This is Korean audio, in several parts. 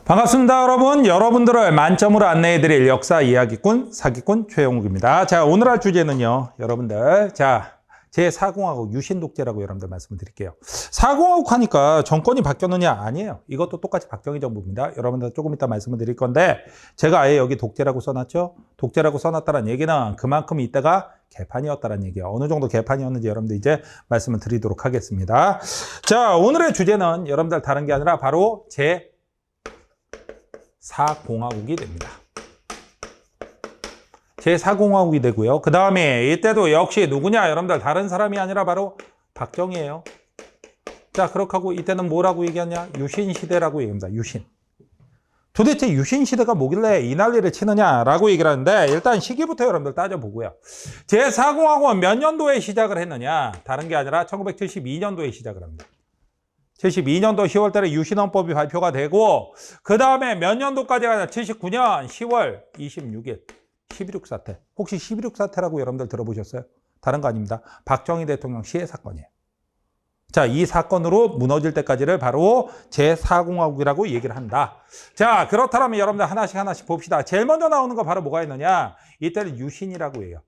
반갑습니다, 여러분. 여러분들을 만점으로 안내해드릴 역사 이야기꾼, 사기꾼 최영욱입니다. 자, 오늘 할 주제는요, 여러분들. 자, 제4공화국 유신독재라고 여러분들 말씀을 드릴게요. 4공화국 하니까 정권이 바뀌었느냐? 아니에요. 이것도 똑같이 박정희 정부입니다. 여러분들 조금 이따 말씀을 드릴 건데, 제가 아예 여기 독재라고 써놨죠? 독재라고 써놨다는 얘기는 그만큼 이때가 개판이었다는 얘기예요. 어느 정도 개판이었는지 여러분들 이제 말씀을 드리도록 하겠습니다. 자, 오늘의 주제는 여러분들 다른 게 아니라 바로 제4공화국이 됩니다. 제4공화국이 되고요. 그 다음에 이때도 역시 누구냐? 여러분들 다른 사람이 아니라 바로 박정희예요. 자, 그렇게 하고 이때는 뭐라고 얘기하냐? 유신시대라고 얘기합니다. 유신. 도대체 유신시대가 뭐길래 이 난리를 치느냐라고 얘기를 하는데, 일단 시기부터 여러분들 따져보고요. 제4공화국은 몇 년도에 시작을 했느냐? 다른 게 아니라 1972년도에 시작을 합니다. 72년도 10월 달에 유신헌법이 발표가 되고, 그 다음에 몇 년도까지 가냐? 79년 10월 26일. 11.6 사태. 혹시 11.6 사태라고 여러분들 들어보셨어요? 다른 거 아닙니다. 박정희 대통령 시해 사건이에요. 자, 이 사건으로 무너질 때까지를 바로 제4공화국이라고 얘기를 한다. 자, 그렇다면 여러분들 하나씩 봅시다. 제일 먼저 나오는 거 바로 뭐가 있느냐? 이때는 유신이라고 해요.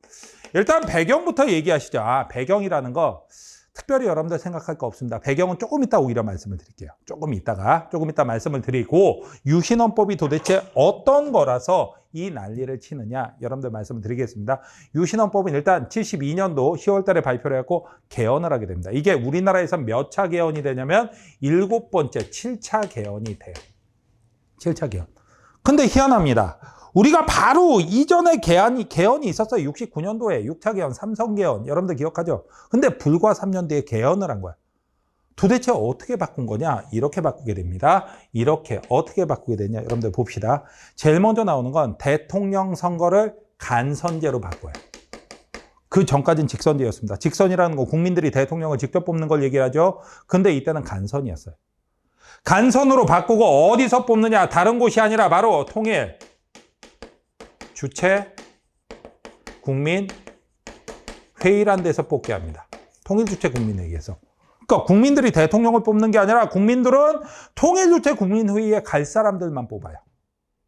일단 배경부터 얘기하시죠. 배경이라는 거 특별히 여러분들 생각할 거 없습니다. 배경은 조금 이따 오히려 말씀을 드릴게요. 조금 이따 말씀을 드리고, 유신헌법이 도대체 어떤 거라서 이 난리를 치느냐 여러분들 말씀을 드리겠습니다. 유신헌법은 일단 72년도 10월 달에 발표를 했고 개헌을 하게 됩니다. 이게 우리나라에서 몇 차 개헌이 되냐면 7번째 7차 개헌이 돼요. 7차 개헌. 근데 희한합니다. 우리가 바로 이전에 개헌이 있었어요. 69년도에 6차 개헌, 삼성 개헌. 여러분들 기억하죠? 근데 불과 3년 뒤에 개헌을 한 거야. 도대체 어떻게 바꾼 거냐? 이렇게 바꾸게 됩니다. 이렇게 어떻게 바꾸게 되냐? 여러분들 봅시다. 제일 먼저 나오는 건 대통령 선거를 간선제로 바꿔요. 그 전까지는 직선제였습니다. 직선이라는 거 국민들이 대통령을 직접 뽑는 걸 얘기하죠. 근데 이때는 간선이었어요. 간선으로 바꾸고 어디서 뽑느냐? 다른 곳이 아니라 바로 통일. 주체 국민회의란 데서 뽑게 합니다. 통일주체 국민회의에서. 그러니까 국민들이 대통령을 뽑는 게 아니라 국민들은 통일주체 국민회의에 갈 사람들만 뽑아요.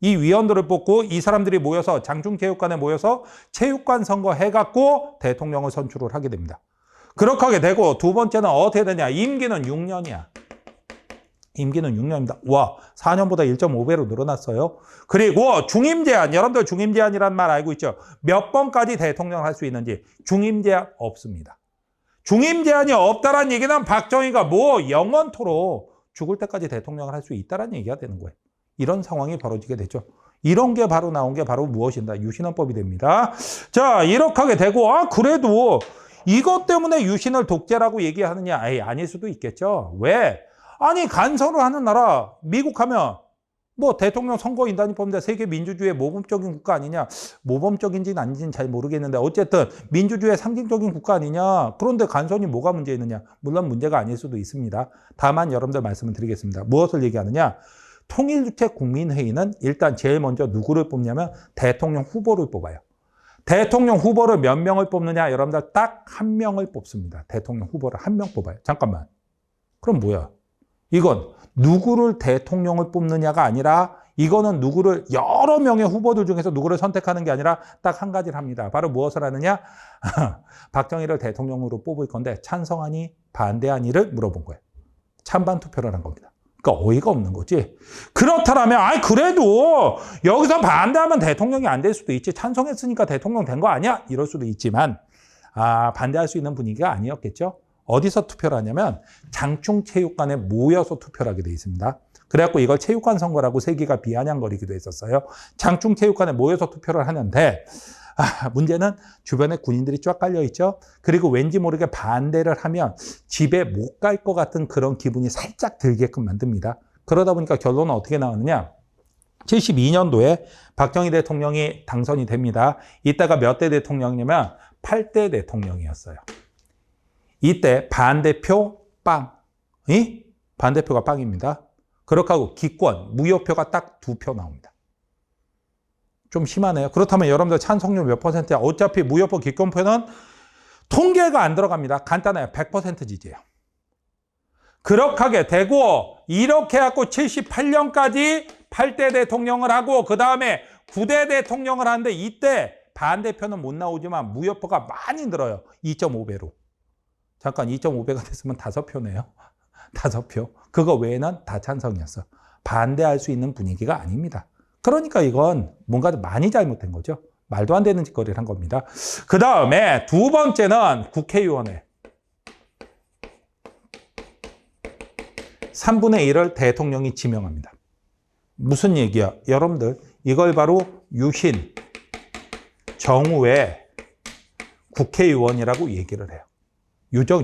이 위원들을 뽑고 이 사람들이 모여서 장충체육관에 모여서 체육관 선거 해갖고 대통령을 선출을 하게 됩니다. 그렇게 하게 되고, 두 번째는 어떻게 되냐? 임기는 6년이야. 임기는 6년입니다. 와, 4년보다 1.5배로 늘어났어요. 그리고 중임제한, 여러분들 중임제한이라는 말 알고 있죠? 몇 번까지 대통령 할 수 있는지. 중임제한 없습니다. 중임제한이 없다라는 얘기는 박정희가 영원토록 죽을 때까지 대통령을 할 수 있다라는 얘기가 되는 거예요. 이런 상황이 벌어지게 되죠. 이런 게 바로 나온 게 바로 무엇인가? 유신헌법이 됩니다. 자, 이렇게 하게 되고, 그래도 이것 때문에 유신을 독재라고 얘기하느냐? 아닐 수도 있겠죠. 왜? 아니, 간선을 하는 나라, 미국 하면 대통령 선거인단이 뽑는데 세계 민주주의의 모범적인 국가 아니냐? 모범적인지는 아닌지는 잘 모르겠는데 어쨌든 민주주의의 상징적인 국가 아니냐? 그런데 간선이 뭐가 문제 있느냐? 물론 문제가 아닐 수도 있습니다. 다만 여러분들 말씀을 드리겠습니다. 무엇을 얘기하느냐? 통일주체 국민회의는 일단 제일 먼저 누구를 뽑냐면 대통령 후보를 뽑아요. 대통령 후보를 몇 명을 뽑느냐? 여러분들 딱 한 명을 뽑습니다. 대통령 후보를 한 명 뽑아요. 잠깐만. 그럼 뭐야? 이건 누구를 대통령을 뽑느냐가 아니라, 이거는 누구를, 여러 명의 후보들 중에서 누구를 선택하는 게 아니라 딱 한 가지를 합니다. 바로 무엇을 하느냐? 박정희를 대통령으로 뽑을 건데 찬성하니 반대하니를 물어본 거예요. 찬반 투표를 한 겁니다. 그러니까 어이가 없는 거지. 그렇다면 그래도 여기서 반대하면 대통령이 안 될 수도 있지. 찬성했으니까 대통령 된 거 아니야? 이럴 수도 있지만 반대할 수 있는 분위기가 아니었겠죠. 어디서 투표를 하냐면 장충체육관에 모여서 투표를 하게 돼 있습니다. 그래갖고 이걸 체육관 선거라고 세계가 비아냥거리기도 했었어요. 장충체육관에 모여서 투표를 하는데, 문제는 주변에 군인들이 쫙 깔려 있죠. 그리고 왠지 모르게 반대를 하면 집에 못 갈 것 같은 그런 기분이 살짝 들게끔 만듭니다. 그러다 보니까 결론은 어떻게 나왔느냐? 72년도에 박정희 대통령이 당선이 됩니다. 이때가 몇 대 대통령이냐면 8대 대통령이었어요. 이때 반대표 빵. 반대표가 빵입니다. 그렇게 하고 기권, 무효표가 딱 2표 나옵니다. 좀 심하네요. 그렇다면 여러분들 찬성률 몇 %야? 어차피 무효표 기권표는 통계가 안 들어갑니다. 간단해요. 100% 지지예요. 그렇게 하게 되고 이렇게 해갖고 78년까지 8대 대통령을 하고 그 다음에 9대 대통령을 하는데 이때 반대표는 못 나오지만 무효표가 많이 늘어요. 2.5배로. 잠깐 2.5배가 됐으면 5표네요. 5표. 그거 외에는 다 찬성이었어. 반대할 수 있는 분위기가 아닙니다. 그러니까 이건 뭔가 많이 잘못된 거죠. 말도 안 되는 짓거리를 한 겁니다. 그 다음에 두 번째는 국회의원회. 3분의 1을 대통령이 지명합니다. 무슨 얘기야? 여러분들 이걸 바로 유신, 정우의 국회의원이라고 얘기를 해요.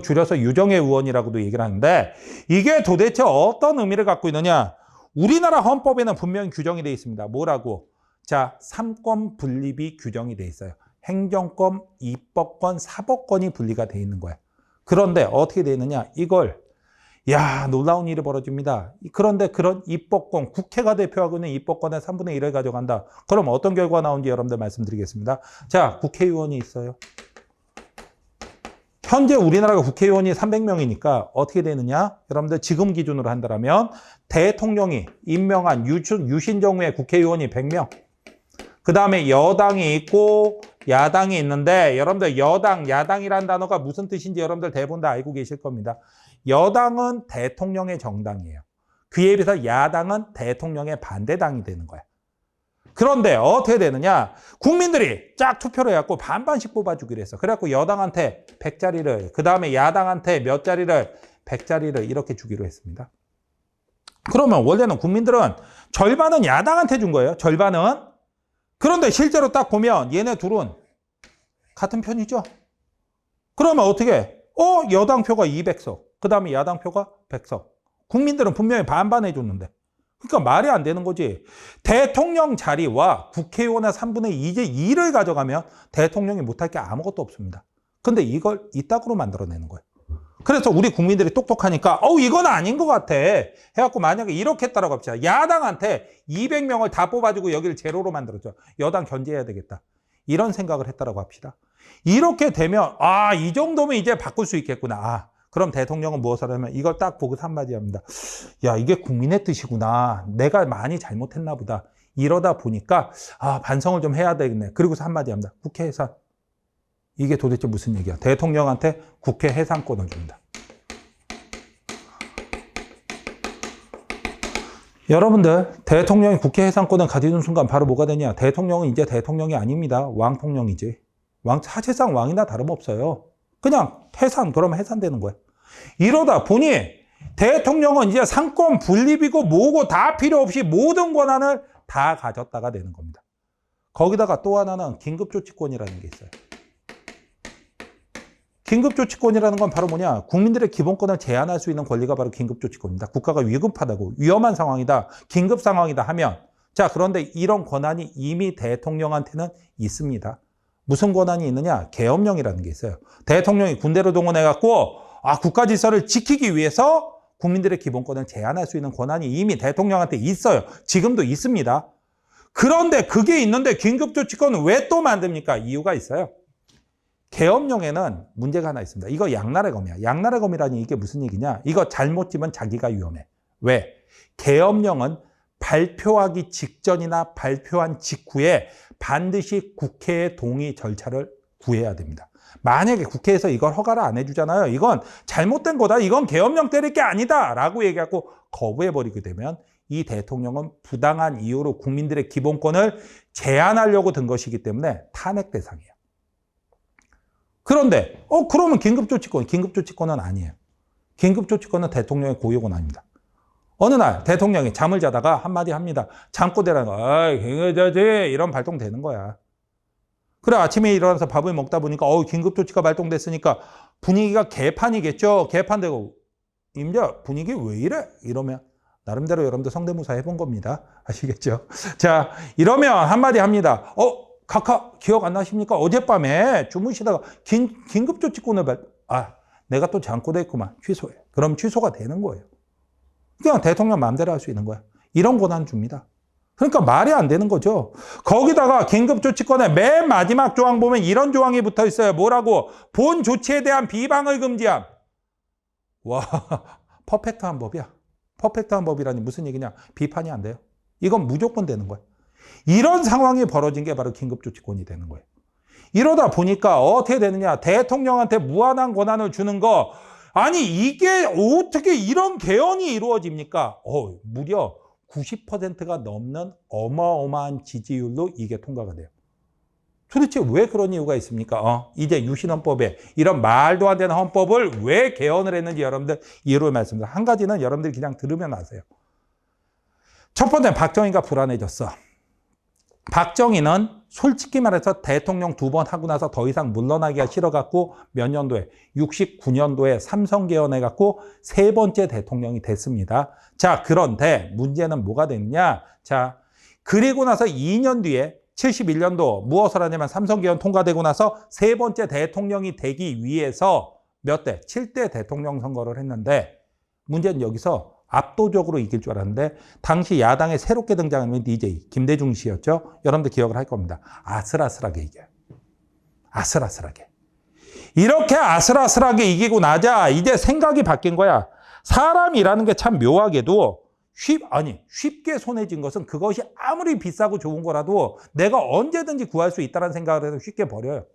줄여서 유정의 의원이라고도 얘기를 하는데 이게 도대체 어떤 의미를 갖고 있느냐? 우리나라 헌법에는 분명히 규정이 되어 있습니다. 뭐라고? 자, 3권 분립이 규정이 되어 있어요. 행정권, 입법권, 사법권이 분리가 되어 있는 거예요. 그런데 어떻게 되어 있느냐? 이걸 놀라운 일이 벌어집니다. 그런데 그런 입법권, 국회가 대표하고 있는 입법권의 3분의 1을 가져간다. 그럼 어떤 결과가 나오는지 여러분들 말씀드리겠습니다. 자, 국회의원이 있어요. 현재 우리나라가 국회의원이 300명이니까 어떻게 되느냐? 여러분들 지금 기준으로 한다면 대통령이 임명한 유신정우의 국회의원이 100명. 그 다음에 여당이 있고 야당이 있는데 여러분들 여당, 야당이라는 단어가 무슨 뜻인지 여러분들 대부분 다 알고 계실 겁니다. 여당은 대통령의 정당이에요. 그에 비해서 야당은 대통령의 반대당이 되는 거야. 그런데 어떻게 되느냐? 국민들이 쫙 투표를 해갖고 반반씩 뽑아주기로 했어. 그래갖고 여당한테 100자리를, 그 다음에 야당한테 몇 자리를, 100자리를 이렇게 주기로 했습니다. 그러면 원래는 국민들은 절반은 야당한테 준 거예요. 절반은. 그런데 실제로 딱 보면 얘네 둘은 같은 편이죠. 그러면 어떻게? 여당 표가 200석. 그 다음에 야당 표가 100석. 국민들은 분명히 반반 해줬는데. 그러니까 말이 안 되는 거지. 대통령 자리와 국회의원의 3분의 2를 가져가면 대통령이 못할 게 아무것도 없습니다. 근데 이걸 이따구로 만들어내는 거예요. 그래서 우리 국민들이 똑똑하니까 이건 아닌 것 같아 해갖고 만약에 이렇게 했다라고 합시다. 야당한테 200명을 다 뽑아주고 여기를 제로로 만들었죠. 여당 견제해야 되겠다. 이런 생각을 했다라고 합시다. 이렇게 되면 이 정도면 이제 바꿀 수 있겠구나. 그럼 대통령은 무엇을 하면 이걸 딱 보고서 한마디 합니다. 야, 이게 국민의 뜻이구나. 내가 많이 잘못했나 보다. 이러다 보니까 반성을 좀 해야 되겠네. 그리고서 한마디 합니다. 국회 해산. 이게 도대체 무슨 얘기야? 대통령한테 국회 해산권을 줍니다. 여러분들 대통령이 국회 해산권을 가지는 순간 바로 뭐가 되냐? 대통령은 이제 대통령이 아닙니다. 왕통령이지. 사실상 왕이나 다름없어요. 그냥 해산, 그러면 해산되는 거예요. 이러다 보니 대통령은 이제 상권 분립이고 뭐고 다 필요 없이 모든 권한을 다 가졌다가 되는 겁니다. 거기다가 또 하나는 긴급조치권이라는 게 있어요. 긴급조치권이라는 건 바로 뭐냐? 국민들의 기본권을 제한할 수 있는 권리가 바로 긴급조치권입니다. 국가가 위급하다고, 위험한 상황이다, 긴급 상황이다 하면 자, 그런데 이런 권한이 이미 대통령한테는 있습니다. 무슨 권한이 있느냐? 계엄령이라는 게 있어요. 대통령이 군대를 동원해갖고 국가 질서를 지키기 위해서 국민들의 기본권을 제한할 수 있는 권한이 이미 대통령한테 있어요. 지금도 있습니다. 그런데 그게 있는데 긴급조치권은 왜 또 만듭니까? 이유가 있어요. 계엄령에는 문제가 하나 있습니다. 이거 양날의 검이야. 양날의 검이라니 이게 무슨 얘기냐? 이거 잘못 지면 자기가 위험해. 왜? 계엄령은 발표하기 직전이나 발표한 직후에 반드시 국회의 동의 절차를 구해야 됩니다. 만약에 국회에서 이걸 허가를 안 해주잖아요. 이건 잘못된 거다. 이건 계엄령 때릴 게 아니다. 라고 얘기하고 거부해버리게 되면 이 대통령은 부당한 이유로 국민들의 기본권을 제한하려고 든 것이기 때문에 탄핵 대상이에요. 그런데 그러면 긴급조치권은 아니에요. 긴급조치권은 대통령의 고유 권한입니다. 어느 날 대통령이 잠을 자다가 한마디 합니다. 잠꼬대라는 거, 긴급조치 이런 발동되는 거야. 그래 아침에 일어나서 밥을 먹다 보니까 긴급조치가 발동됐으니까 분위기가 개판이겠죠. 개판되고 임자 분위기 왜 이래? 이러면 나름대로 여러분들 성대모사 해본 겁니다. 아시겠죠? 자, 이러면 한마디 합니다. 각하 기억 안 나십니까? 어젯밤에 주무시다가 긴급조치권을 내가 또 잠꼬대했구만. 취소해. 그럼 취소가 되는 거예요. 그냥 대통령 마음대로 할 수 있는 거야. 이런 권한 줍니다. 그러니까 말이 안 되는 거죠. 거기다가 긴급조치권의 맨 마지막 조항 보면 이런 조항이 붙어 있어요. 뭐라고? 본 조치에 대한 비방을 금지함. 와, 퍼펙트한 법이야. 퍼펙트한 법이라니 무슨 얘기냐? 비판이 안 돼요. 이건 무조건 되는 거야. 이런 상황이 벌어진 게 바로 긴급조치권이 되는 거예요. 이러다 보니까 어떻게 되느냐? 대통령한테 무한한 권한을 주는 거. 아니 이게 어떻게 이런 개헌이 이루어집니까? 무려 90%가 넘는 어마어마한 지지율로 이게 통과가 돼요. 도대체 왜 그런 이유가 있습니까? 이제 유신헌법에 이런 말도 안 되는 헌법을 왜 개헌을 했는지 여러분들 이유를 말씀드립니다. 한 가지는 여러분들이 그냥 들으면 아세요. 첫 번째, 박정희가 불안해졌어. 박정희는 솔직히 말해서 대통령 2번 하고 나서 더 이상 물러나기가 싫어갖고 몇 년도에 69년도에 삼성 개헌해갖고 3번째 대통령이 됐습니다. 자, 그런데 문제는 뭐가 됐냐? 자, 그리고 나서 2년 뒤에 71년도 무엇을 하냐면 삼성 개헌 통과되고 나서 3번째 대통령이 되기 위해서 몇 대? 7대 대통령 선거를 했는데 문제는 여기서 압도적으로 이길 줄 알았는데 당시 야당에 새롭게 등장한 건 DJ 김대중 씨였죠. 여러분들 기억을 할 겁니다. 아슬아슬하게 이겨요. 아슬아슬하게. 이렇게 아슬아슬하게 이기고 나자 이제 생각이 바뀐 거야. 사람이라는 게 참 묘하게도 쉽게 손에 쥔 것은 그것이 아무리 비싸고 좋은 거라도 내가 언제든지 구할 수 있다는 생각을 해서 쉽게 버려요.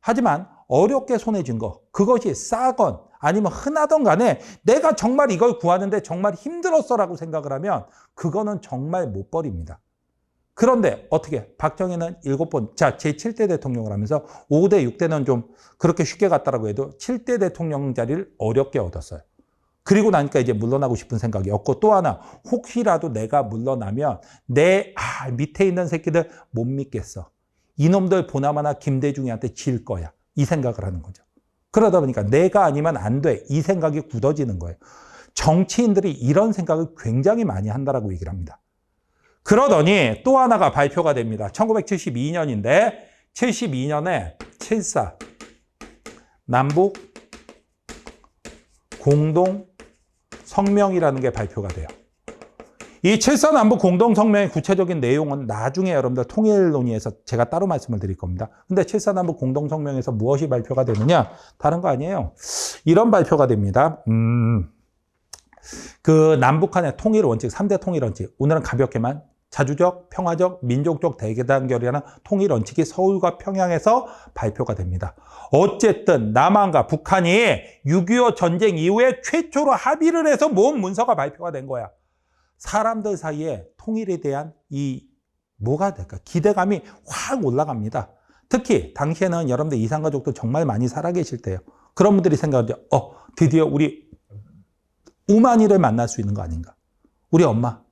하지만 어렵게 손에 쥔 거, 그것이 싸건 아니면 흔하던 간에 내가 정말 이걸 구하는데 정말 힘들었어라고 생각을 하면 그거는 정말 못 버립니다. 그런데 어떻게? 박정희는 7번, 자, 제7대 대통령을 하면서 5대, 6대는 좀 그렇게 쉽게 갔다라고 해도 7대 대통령 자리를 어렵게 얻었어요. 그리고 나니까 이제 물러나고 싶은 생각이 없고 또 하나, 혹시라도 내가 물러나면 밑에 있는 새끼들 못 믿겠어. 이놈들 보나마나 김대중이한테 질 거야. 이 생각을 하는 거죠. 그러다 보니까 내가 아니면 안 돼. 이 생각이 굳어지는 거예요. 정치인들이 이런 생각을 굉장히 많이 한다라고 얘기를 합니다. 그러더니 또 하나가 발표가 됩니다. 1972년인데 72년에 7.4 남북 공동 성명이라는 게 발표가 돼요. 이 7.4 남북 공동성명의 구체적인 내용은 나중에 여러분들 통일 논의에서 제가 따로 말씀을 드릴 겁니다. 근데 7.4 남북 공동성명에서 무엇이 발표가 되느냐? 다른 거 아니에요. 이런 발표가 됩니다. 그 남북한의 통일 원칙, 3대 통일 원칙. 오늘은 가볍게만 자주적, 평화적, 민족적 대단결이라는 통일 원칙이 서울과 평양에서 발표가 됩니다. 어쨌든 남한과 북한이 6.25 전쟁 이후에 최초로 합의를 해서 모은 문서가 발표가 된 거야. 사람들 사이에 통일에 대한 뭐가 될까? 기대감이 확 올라갑니다. 특히 당시에는 여러분들 이산가족도 정말 많이 살아계실 때예요. 그런 분들이 생각하죠. 드디어 우리 우만이를 만날 수 있는 거 아닌가? 우리 엄마.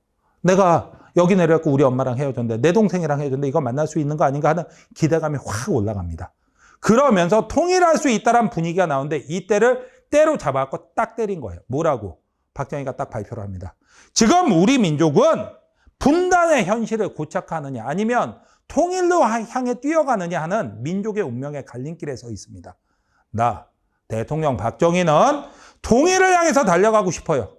내가 여기 내려갖고 우리 엄마랑 헤어졌는데 내 동생이랑 헤어졌는데 이거 만날 수 있는 거 아닌가 하는 기대감이 확 올라갑니다. 그러면서 통일할 수 있다는 분위기가 나오는데 이때를 때로 잡아갖고 딱 때린 거예요. 뭐라고? 박정희가 딱 발표를 합니다. 지금 우리 민족은 분단의 현실을 고착하느냐 아니면 통일로 향해 뛰어가느냐 하는 민족의 운명의 갈림길에 서 있습니다. 나 대통령 박정희는 통일을 향해서 달려가고 싶어요.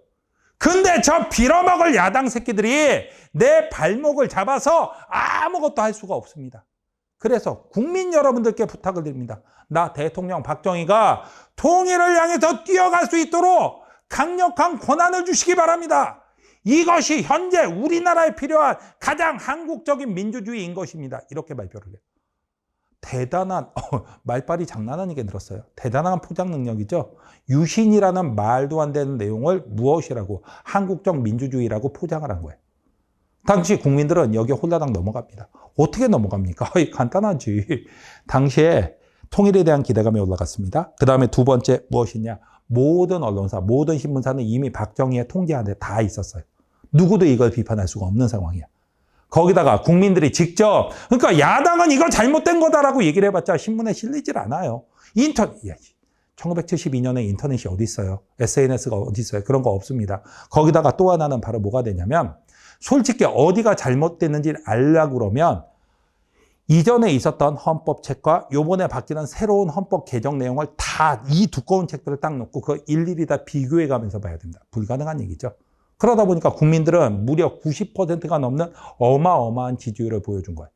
근데 저 빌어먹을 야당 새끼들이 내 발목을 잡아서 아무것도 할 수가 없습니다. 그래서 국민 여러분들께 부탁을 드립니다. 나 대통령 박정희가 통일을 향해서 뛰어갈 수 있도록 강력한 권한을 주시기 바랍니다. 이것이 현재 우리나라에 필요한 가장 한국적인 민주주의인 것입니다. 이렇게 발표를 해요. 대단한, 말빨이 장난 아니게 늘었어요. 대단한 포장 능력이죠. 유신이라는 말도 안 되는 내용을 무엇이라고, 한국적 민주주의라고 포장을 한 거예요. 당시 국민들은 여기에 홀라당 넘어갑니다. 어떻게 넘어갑니까? 간단하지. 당시에 통일에 대한 기대감이 올라갔습니다. 그 다음에 두 번째 무엇이냐? 모든 언론사, 모든 신문사는 이미 박정희의 통제 안에 다 있었어요. 누구도 이걸 비판할 수가 없는 상황이야. 거기다가 국민들이 직접, 그러니까 야당은 이거 잘못된 거다라고 얘기를 해봤자 신문에 실리질 않아요. 1972년에 인터넷이 어디 있어요? SNS가 어디 있어요? 그런 거 없습니다. 거기다가 또 하나는 바로 뭐가 되냐면 솔직히 어디가 잘못됐는지를 알려고 그러면 이전에 있었던 헌법책과 요번에 바뀌는 새로운 헌법 개정 내용을 다 이 두꺼운 책들을 딱 놓고 그걸 일일이 다 비교해 가면서 봐야 됩니다. 불가능한 얘기죠. 그러다 보니까 국민들은 무려 90%가 넘는 어마어마한 지지율을 보여준 거예요.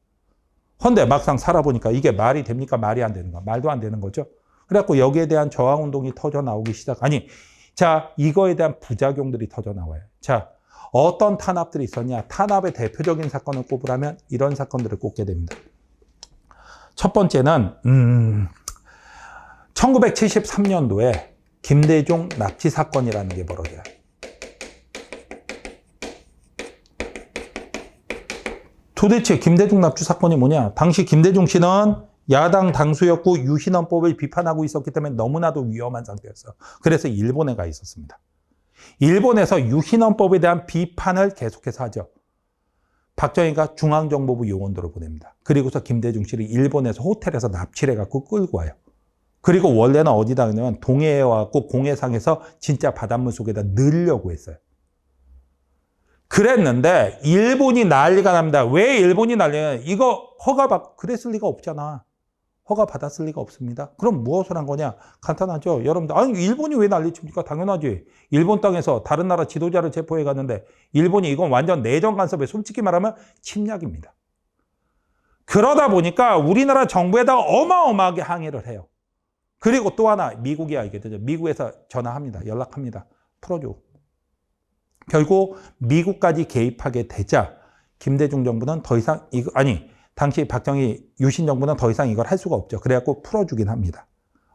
그런데 막상 살아보니까 이게 말이 됩니까? 말이 안 되는가? 말도 안 되는 거죠. 그래갖고 여기에 대한 저항운동이 터져 나오기 아니 자, 이거에 대한 부작용들이 터져 나와요. 자, 어떤 탄압들이 있었냐? 탄압의 대표적인 사건을 꼽으라면 이런 사건들을 꼽게 됩니다. 첫 번째는 1973년도에 김대중 납치 사건이라는 게 벌어져요. 도대체 김대중 납치 사건이 뭐냐? 당시 김대중 씨는 야당 당수였고 유신헌법을 비판하고 있었기 때문에 너무나도 위험한 상태였어요. 그래서 일본에 가 있었습니다. 일본에서 유신헌법에 대한 비판을 계속해서 하죠. 박정희가 중앙정보부 요원들을 보냅니다. 그리고서 김대중 씨를 일본에서 호텔에서 납치를 해갖고 끌고 와요. 그리고 원래는 어디다 그러냐면 동해에 와갖고 공해상에서 진짜 바닷물 속에다 넣으려고 했어요. 그랬는데 일본이 난리가 납니다. 왜 일본이 난리냐? 이거 그랬을 리가 없잖아. 허가 받았을 리가 없습니다. 그럼 무엇을 한 거냐? 간단하죠. 여러분들, 아니 일본이 왜 난리칩니까? 당연하지. 일본 땅에서 다른 나라 지도자를 체포해 갔는데 일본이 이건 완전 내정 간섭에 솔직히 말하면 침략입니다. 그러다 보니까 우리나라 정부에다가 어마어마하게 항의를 해요. 그리고 또 하나 미국이 알게 되죠. 미국에서 전화합니다. 연락합니다. 풀어줘. 결국 미국까지 개입하게 되자 김대중 정부는 더 이상 당시 박정희 유신 정부는 더 이상 이걸 할 수가 없죠. 그래갖고 풀어주긴 합니다.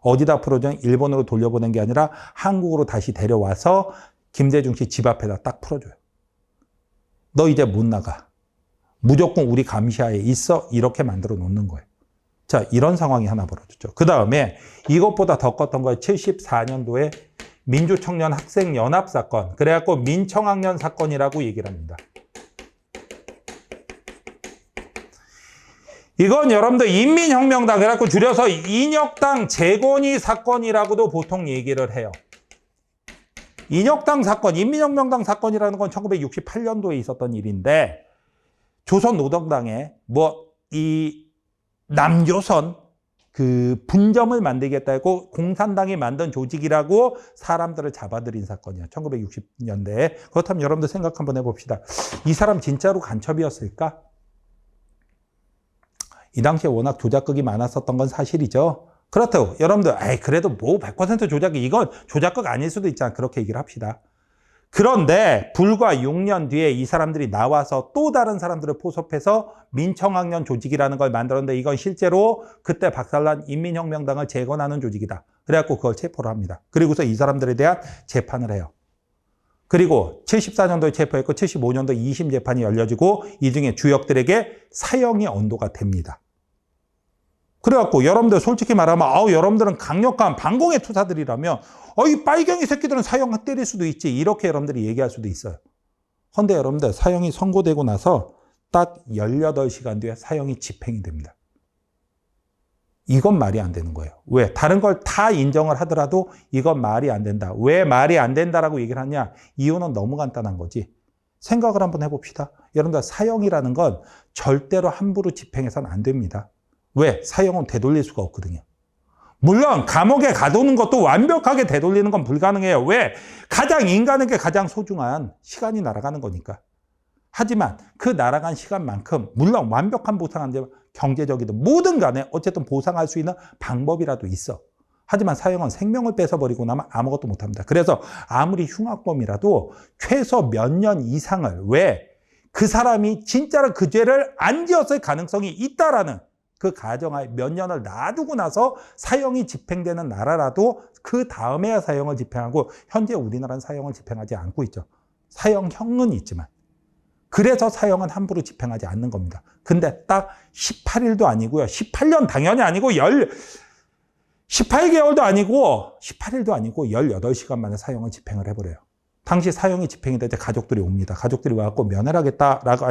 어디다 풀어주면 일본으로 돌려보낸 게 아니라 한국으로 다시 데려와서 김대중 씨 집 앞에다 딱 풀어줘요. 너 이제 못 나가. 무조건 우리 감시하에 있어. 이렇게 만들어 놓는 거예요. 자, 이런 상황이 하나 벌어졌죠. 그 다음에 이것보다 더 컸던 거예요. 74년도에 민주청년 학생연합 사건. 그래갖고 민청학년 사건이라고 얘기를 합니다. 이건 여러분들 인민혁명당, 그래갖고 줄여서 인혁당 재건이 사건이라고도 보통 얘기를 해요. 인혁당 사건, 인민혁명당 사건이라는 건 1968년도에 있었던 일인데, 조선노동당에 이 남조선 그 분점을 만들겠다고 공산당이 만든 조직이라고 사람들을 잡아들인 사건이야. 1960년대에. 그렇다면 여러분들 생각 한번 해봅시다. 이 사람 진짜로 간첩이었을까? 이 당시에 워낙 조작극이 많았었던 건 사실이죠. 그렇다고 여러분들 그래도 뭐 100% 조작극, 이건 조작극 아닐 수도 있잖아. 그렇게 얘기를 합시다. 그런데 불과 6년 뒤에 이 사람들이 나와서 또 다른 사람들을 포섭해서 민청학년 조직이라는 걸 만들었는데 이건 실제로 그때 박살난 인민혁명당을 재건하는 조직이다. 그래갖고 그걸 체포를 합니다. 그리고서 이 사람들에 대한 재판을 해요. 그리고 74년도에 체포했고 75년도 2심 재판이 열려지고 이 중에 주역들에게 사형이 언도가 됩니다. 그래갖고 여러분들 솔직히 말하면 여러분들은 강력한 반공의 투사들이라면 이 빨갱이 새끼들은 사형 때릴 수도 있지, 이렇게 여러분들이 얘기할 수도 있어요. 그런데 여러분들 사형이 선고되고 나서 딱 18시간 뒤에 사형이 집행이 됩니다. 이건 말이 안 되는 거예요. 왜? 다른 걸 다 인정을 하더라도 이건 말이 안 된다. 왜 말이 안 된다라고 얘기를 하냐? 이유는 너무 간단한 거지. 생각을 한번 해봅시다. 여러분들 사형이라는 건 절대로 함부로 집행해서는 안 됩니다. 왜? 사형은 되돌릴 수가 없거든요. 물론 감옥에 가두는 것도 완벽하게 되돌리는 건 불가능해요. 왜? 인간에게 가장 소중한 시간이 날아가는 거니까. 하지만 그 날아간 시간만큼 물론 완벽한 보상 안 되면 경제적이든 뭐든 간에 어쨌든 보상할 수 있는 방법이라도 있어. 하지만 사형은 생명을 뺏어버리고 나면 아무것도 못합니다. 그래서 아무리 흉악범이라도 최소 몇 년 이상을, 왜? 그 사람이 진짜로 그 죄를 안 지었을 가능성이 있다라는 그 가정하에 몇 년을 놔두고 나서 사형이 집행되는 나라라도 그 다음에야 사형을 집행하고, 현재 우리나라는 사형을 집행하지 않고 있죠. 사형형은 있지만. 그래서 사형은 함부로 집행하지 않는 겁니다. 근데 딱 18일도 아니고요. 18년 당연히 아니고 18개월도 아니고 18일도 아니고 18시간 만에 사형을 집행을 해버려요. 당시 사형이 집행이 될 때 가족들이 옵니다. 가족들이 와갖고 면회를 하겠다라고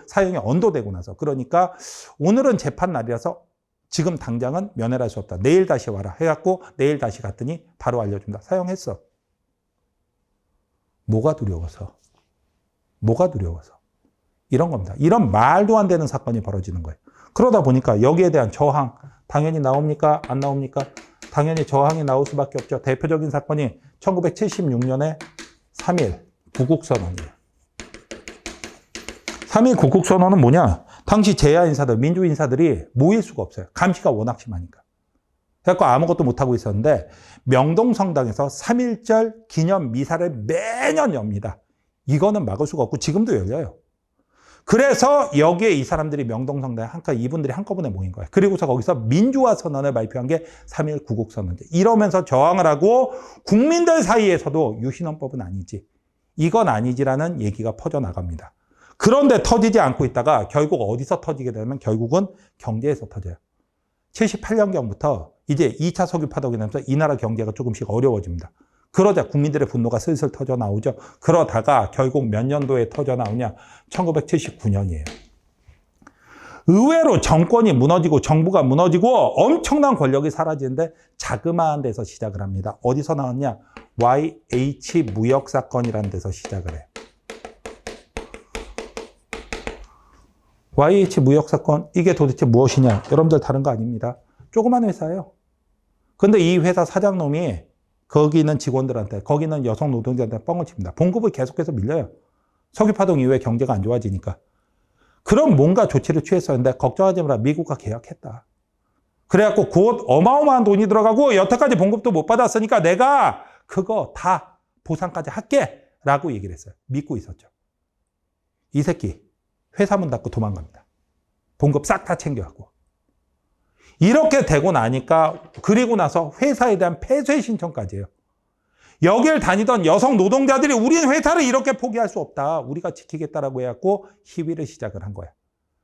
사형이 언도되고 나서. 그러니까 오늘은 재판 날이라서 지금 당장은 면회를 할 수 없다. 내일 다시 와라 해갖고 내일 다시 갔더니 바로 알려준다. 사형했어. 뭐가 두려워서? 뭐가 두려워서? 이런 겁니다. 이런 말도 안 되는 사건이 벌어지는 거예요. 그러다 보니까 여기에 대한 저항 당연히 나옵니까? 안 나옵니까? 당연히 저항이 나올 수밖에 없죠. 대표적인 사건이 1976년에 3.1 구국선언이에요. 3.1 구국선언은 뭐냐? 당시 재야 인사들, 민주 인사들이 모일 수가 없어요. 감시가 워낙 심하니까. 그래서 아무것도 못하고 있었는데 명동성당에서 3.1절 기념 미사를 매년 엽니다. 이거는 막을 수가 없고 지금도 열려요. 그래서 여기에 이 사람들이 명동성당에 이분들이 한꺼번에 모인 거예요. 그리고서 거기서 민주화 선언을 발표한 게 3.1 구국선언제. 이러면서 저항을 하고 국민들 사이에서도 유신헌법은 아니지. 이건 아니지라는 얘기가 퍼져나갑니다. 그런데 터지지 않고 있다가 결국 어디서 터지게 되면 결국은 경제에서 터져요. 78년경부터 이제 2차 석유 파동이 나면서 이 나라 경제가 조금씩 어려워집니다. 그러자 국민들의 분노가 슬슬 터져 나오죠. 그러다가 결국 몇 년도에 터져 나오냐? 1979년이에요. 의외로 정권이 무너지고 정부가 무너지고 엄청난 권력이 사라지는데 자그마한 데서 시작을 합니다. 어디서 나왔냐? YH 무역사건이라는 데서 시작을 해요. YH 무역사건, 이게 도대체 무엇이냐? 여러분들 다른 거 아닙니다. 조그만 회사예요. 근데 이 회사 사장놈이 거기 있는 직원들한테, 거기 있는 여성 노동자한테 뻥을 칩니다. 봉급을 계속해서 밀려요. 석유파동 이후에 경제가 안 좋아지니까. 그럼 뭔가 조치를 취했었는데 걱정하지 마라. 미국과 계약했다. 그래갖고 곧 어마어마한 돈이 들어가고 여태까지 봉급도 못 받았으니까 내가 그거 다 보상까지 할게 라고 얘기를 했어요. 믿고 있었죠. 이 새끼 회사 문 닫고 도망갑니다. 봉급 싹 다 챙겨갖고. 이렇게 되고 나니까 그리고 나서 회사에 대한 폐쇄 신청까지 해요. 여길 다니던 여성 노동자들이 우리는 회사를 이렇게 포기할 수 없다. 우리가 지키겠다라고 해갖고 시위를 시작을 한 거야.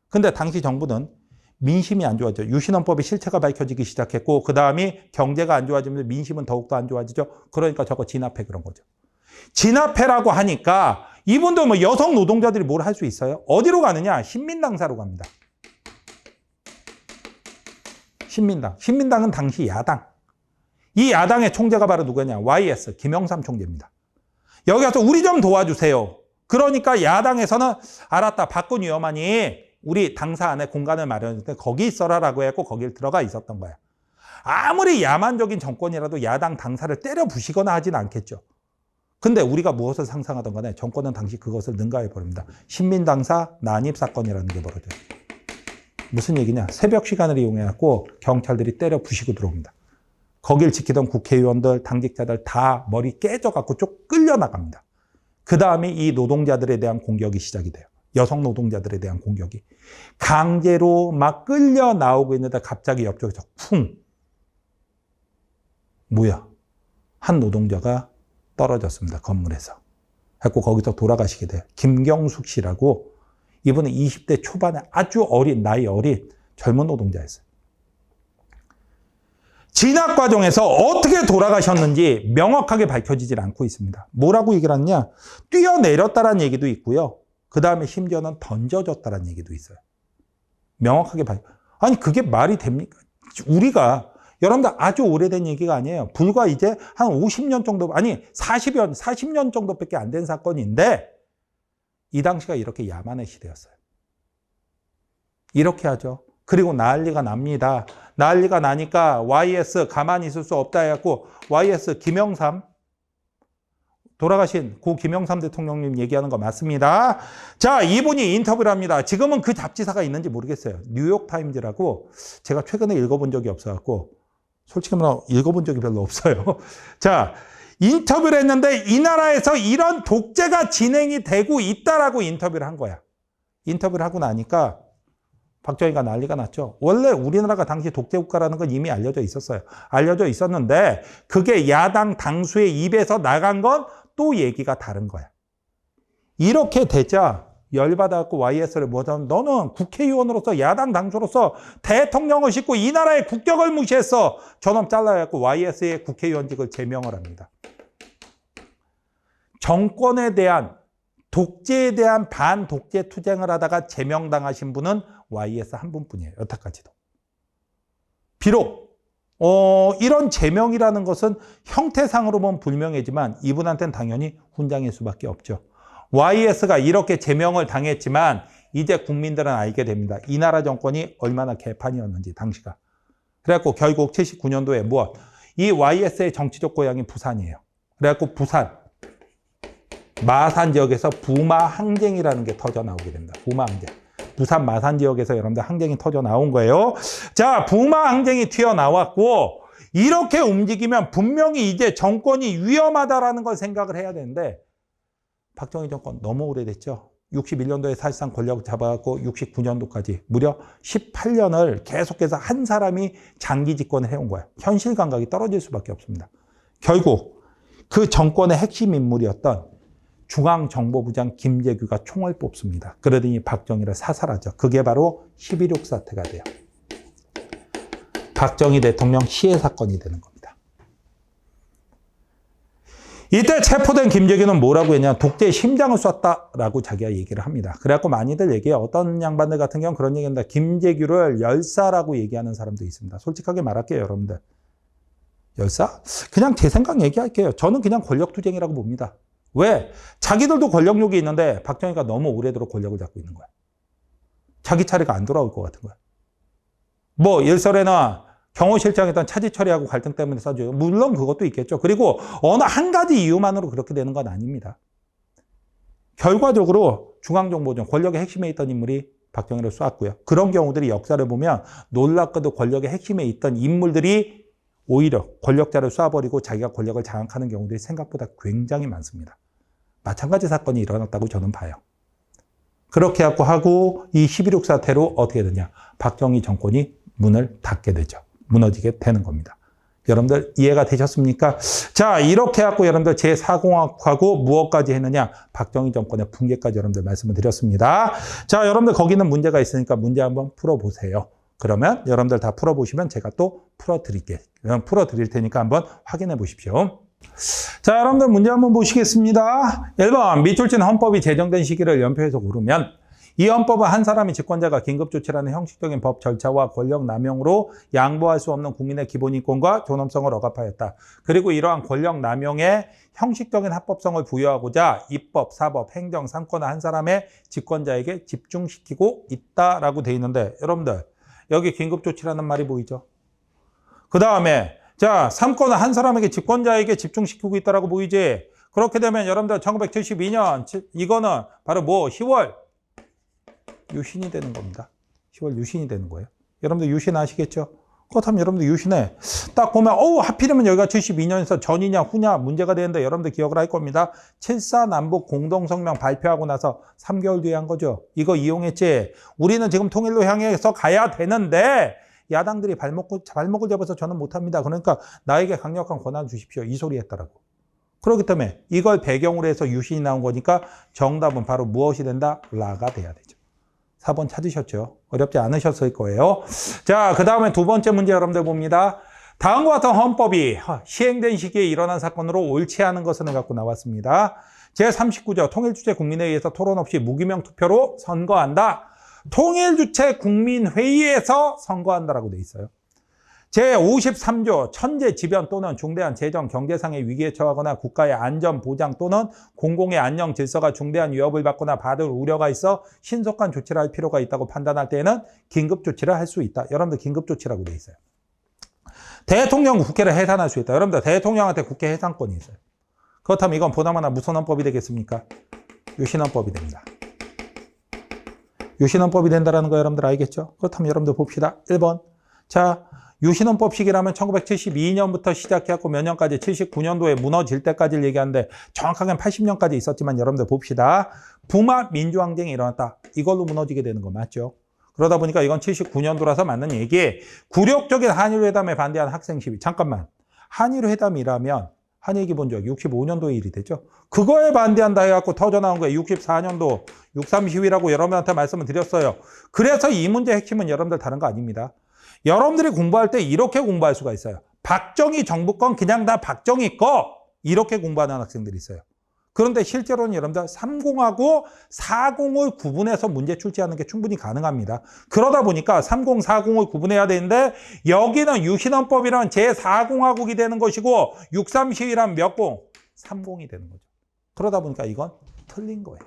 근데 당시 정부는 민심이 안 좋아져. 유신헌법의 실체가 밝혀지기 시작했고 그 다음이 경제가 안 좋아지면서 민심은 더욱더 안 좋아지죠. 그러니까 저거 진압해 그런 거죠. 진압해라고 하니까 이분도 뭐 여성 노동자들이 뭘 할 수 있어요? 어디로 가느냐? 신민당사로 갑니다. 신민당. 신민당은 당시 야당. 이 야당의 총재가 바로 누구냐? YS, 김영삼 총재입니다. 여기 와서 우리 좀 도와주세요. 그러니까 야당에서는 알았다. 박근 위험하니 우리 당사 안에 공간을 마련할 때 거기 있어라라고 했고 거길 들어가 있었던 거야. 아무리 야만적인 정권이라도 야당 당사를 때려 부시거나 하진 않겠죠. 근데 우리가 무엇을 상상하던 간에 정권은 당시 그것을 능가해 버립니다. 신민당사 난입사건이라는 게 벌어져요. 무슨 얘기냐? 새벽 시간을 이용해갖고 경찰들이 때려 부시고 들어옵니다. 거길 지키던 국회의원들, 당직자들 다 머리 깨져갖고 쭉 끌려나갑니다. 그 다음에 이 노동자들에 대한 공격이 시작이 돼요. 여성 노동자들에 대한 공격이. 강제로 막 끌려 나오고 있는데 갑자기 옆쪽에서 쿵! 뭐야? 한 노동자가 떨어졌습니다. 건물에서. 그래서 거기서 돌아가시게 돼요. 김경숙 씨라고 이분은 20대 초반에 아주 나이 어린 젊은 노동자였어요. 진압 과정에서 어떻게 돌아가셨는지 명확하게 밝혀지질 않고 있습니다. 뭐라고 얘기를 하느냐? 뛰어내렸다는 얘기도 있고요. 그 다음에 심지어는 던져졌다는 얘기도 있어요. 명확하게 아니 그게 말이 됩니까? 우리가 여러분들 아주 오래된 얘기가 아니에요. 불과 이제 한 50년 정도, 아니 40년 정도밖에 안 된 사건인데 이 당시가 이렇게 야만의 시대였어요. 이렇게 하죠. 그리고 난리가 납니다. 난리가 나니까 YS 가만히 있을 수 없다 해갖고 YS 김영삼, 돌아가신 고 김영삼 대통령님 얘기하는 거 맞습니다. 자, 이분이 인터뷰를 합니다. 지금은 그 잡지사가 있는지 모르겠어요. 뉴욕타임즈라고 제가 최근에 읽어본 적이 없어갖고 솔직히 말하면 읽어본 적이 별로 없어요. 자, 인터뷰를 했는데 이 나라에서 이런 독재가 진행이 되고 있다라고 인터뷰를 한 거야. 인터뷰를 하고 나니까 박정희가 난리가 났죠. 원래 우리나라가 당시 독재국가라는 건 이미 알려져 있었어요. 알려져 있었는데 그게 야당 당수의 입에서 나간 건 또 얘기가 다른 거야. 이렇게 되자 열받아갖고 YS를 뭐하면 너는 국회의원으로서 야당 당수로서 대통령을 싣고 이 나라의 국격을 무시했어. 저놈 잘라갖고 YS의 국회의원직을 제명을 합니다. 정권에 대한 독재에 대한 반독재 투쟁을 하다가 제명당하신 분은 YS 한 분뿐이에요. 여태까지도. 비록 이런 제명이라는 것은 형태상으로 보면 불명예지만 이분한테는 당연히 훈장일 수밖에 없죠. YS가 이렇게 제명을 당했지만 이제 국민들은 알게 됩니다. 이 나라 정권이 얼마나 개판이었는지 당시가. 그래갖고 결국 79년도에 이 YS의 정치적 고향이 부산이에요. 그래갖고 부산 마산 지역에서 부마 항쟁이라는 게 터져 나오게 됩니다. 부마 항쟁. 부산 마산 지역에서 여러분들 항쟁이 터져 나온 거예요. 자, 부마 항쟁이 튀어나왔고 이렇게 움직이면 분명히 이제 정권이 위험하다라는 걸 생각을 해야 되는데 박정희 정권 너무 오래됐죠. 61년도에 사실상 권력을 잡아갖고 69년도까지 무려 18년을 계속해서 한 사람이 장기 집권을 해온 거예요. 현실 감각이 떨어질 수밖에 없습니다. 결국 그 정권의 핵심 인물이었던 중앙정보부장 김재규가 총을 뽑습니다. 그러더니 박정희를 사살하죠. 그게 바로 11.6 사태가 돼요. 박정희 대통령 시해 사건이 되는 겁니다. 이때 체포된 김재규는 뭐라고 했냐? 독재의 심장을 쐈다라고 자기가 얘기를 합니다. 그래갖고 많이들 얘기해요. 어떤 양반들 같은 경우는 그런 얘기합니다. 김재규를 열사라고 얘기하는 사람도 있습니다. 솔직하게 말할게요, 여러분들. 열사? 그냥 제 생각 얘기할게요. 저는 그냥 권력투쟁이라고 봅니다. 왜? 자기들도 권력욕이 있는데 박정희가 너무 오래도록 권력을 잡고 있는 거야. 자기 차례가 안 돌아올 것 같은 거야. 뭐 일설에나 경호실장이던 차지 처리하고 갈등 때문에 써줘요. 물론 그것도 있겠죠. 그리고 어느 한 가지 이유만으로 그렇게 되는 건 아닙니다. 결과적으로 중앙정보전 권력의 핵심에 있던 인물이 박정희를 쐈고요. 그런 경우들이 역사를 보면 놀랍게도 권력의 핵심에 있던 인물들이 오히려 권력자를 쏴버리고 자기가 권력을 장악하는 경우들이 생각보다 굉장히 많습니다. 마찬가지 사건이 일어났다고 저는 봐요. 그렇게 하고 이 11.6 사태로 어떻게 되냐. 박정희 정권이 문을 닫게 되죠. 무너지게 되는 겁니다. 여러분들 이해가 되셨습니까? 자, 이렇게 해갖고 여러분들 제4공화국하고 무엇까지 했느냐? 박정희 정권의 붕괴까지 여러분들 말씀을 드렸습니다. 자, 여러분들 거기는 문제가 있으니까 문제 한번 풀어보세요. 그러면 여러분들 다 풀어보시면 제가 또 풀어드릴 테니까 한번 확인해 보십시오. 자, 여러분들 문제 한번 보시겠습니다. 1번, 밑줄진 헌법이 제정된 시기를 연표해서 고르면 이 헌법은 한 사람이 집권자가 긴급조치라는 형식적인 법 절차와 권력 남용으로 양보할 수 없는 국민의 기본 인권과 존엄성을 억압하였다. 그리고 이러한 권력 남용에 형식적인 합법성을 부여하고자 입법, 사법, 행정, 삼권을 한 사람의 집권자에게 집중시키고 있다라고 돼 있는데 여러분들 여기 긴급조치라는 말이 보이죠? 그 다음에 자, 삼권을 한 사람에게 집권자에게 집중시키고 있다라고 보이지? 그렇게 되면 여러분들 1972년 이거는 바로 뭐 10월 유신이 되는 겁니다. 10월 유신이 되는 거예요. 여러분들 유신 아시겠죠? 그렇다면 여러분들 유신에 딱 보면 하필이면 여기가 72년에서 전이냐 후냐 문제가 되는데 여러분들 기억을 할 겁니다. 7.4 남북 공동성명 발표하고 나서 3개월 뒤에 한 거죠. 이거 이용했지. 우리는 지금 통일로 향해서 가야 되는데 야당들이 발목을 잡아서 저는 못합니다. 그러니까 나에게 강력한 권한을 주십시오. 이 소리 했더라고. 그렇기 때문에 이걸 배경으로 해서 유신이 나온 거니까 정답은 바로 무엇이 된다? 라가 돼야 되죠. 4번 찾으셨죠? 어렵지 않으셨을 거예요. 자, 그 다음에 두 번째 문제 여러분들 봅니다. 다음과 같은 헌법이 시행된 시기에 일어난 사건으로 옳지 않은 것을 갖고 나왔습니다. 제39조 통일주체 국민회의에서 토론 없이 무기명 투표로 선거한다. 통일주체 국민회의에서 선거한다라고 돼 있어요. 제53조 천재지변 또는 중대한 재정, 경제상의 위기에 처하거나 국가의 안전 보장 또는 공공의 안녕 질서가 중대한 위협을 받거나 받을 우려가 있어 신속한 조치를 할 필요가 있다고 판단할 때에는 긴급조치를 할 수 있다. 여러분들 긴급조치라고 돼 있어요. 대통령 국회를 해산할 수 있다. 여러분들 대통령한테 국회 해산권이 있어요. 그렇다면 이건 보나마나 무슨 헌법이 되겠습니까? 유신헌법이 됩니다. 유신헌법이 된다는 거 여러분들 알겠죠? 그렇다면 여러분들 봅시다. 1번. 자, 유신헌법 시기라면 1972년부터 시작해갖고 몇 년까지 79년도에 무너질 때까지를 얘기하는데 정확하게는 80년까지 있었지만 여러분들 봅시다. 부마 민주항쟁이 일어났다. 이걸로 무너지게 되는 거 맞죠? 그러다 보니까 이건 79년도라서 맞는 얘기. 굴욕적인 한일회담에 반대한 학생 시위. 잠깐만. 한일회담이라면 한일기본조약 65년도의 일이 되죠. 그거에 반대한다 해갖고 터져나온 거예요. 64년도 63 시위라고 여러분한테 말씀을 드렸어요. 그래서 이 문제의 핵심은 여러분들 다른 거 아닙니다. 여러분들이 공부할 때 이렇게 공부할 수가 있어요. 박정희 정부권 그냥 다 박정희 거 이렇게 공부하는 학생들이 있어요. 그런데 실제로는 여러분들 30하고 40을 구분해서 문제 출제하는 게 충분히 가능합니다. 그러다 보니까 30, 40을 구분해야 되는데 여기는 유신헌법이란 제4공화국이 되는 것이고 63 시위란 몇 공? 30이 되는 거죠. 그러다 보니까 이건 틀린 거예요.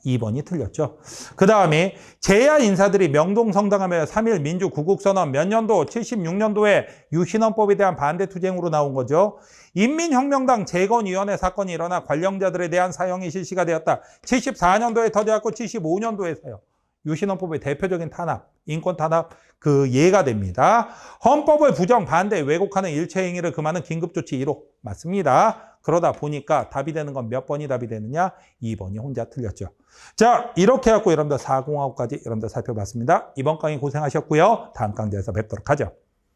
2번이 틀렸죠. 그 다음에 제야 인사들이 명동성당하며 3.1 민주구국선언 몇 년도? 76년도에 유신헌법에 대한 반대 투쟁으로 나온 거죠. 인민혁명당 재건위원회 사건이 일어나 관련자들에 대한 사형이 실시가 되었다. 74년도에 터져갖고 75년도에서요. 유신헌법의 대표적인 탄압, 인권 탄압 그 예가 됩니다. 헌법을 부정, 반대, 왜곡하는 일체 행위를 금하는 긴급조치 1호. 맞습니다. 그러다 보니까 답이 되는 건 몇 번이 답이 되느냐? 2번이 혼자 틀렸죠. 자, 이렇게 해갖고 여러분들 4공하고까지 여러분들 살펴봤습니다. 이번 강의 고생하셨고요. 다음 강좌에서 뵙도록 하죠.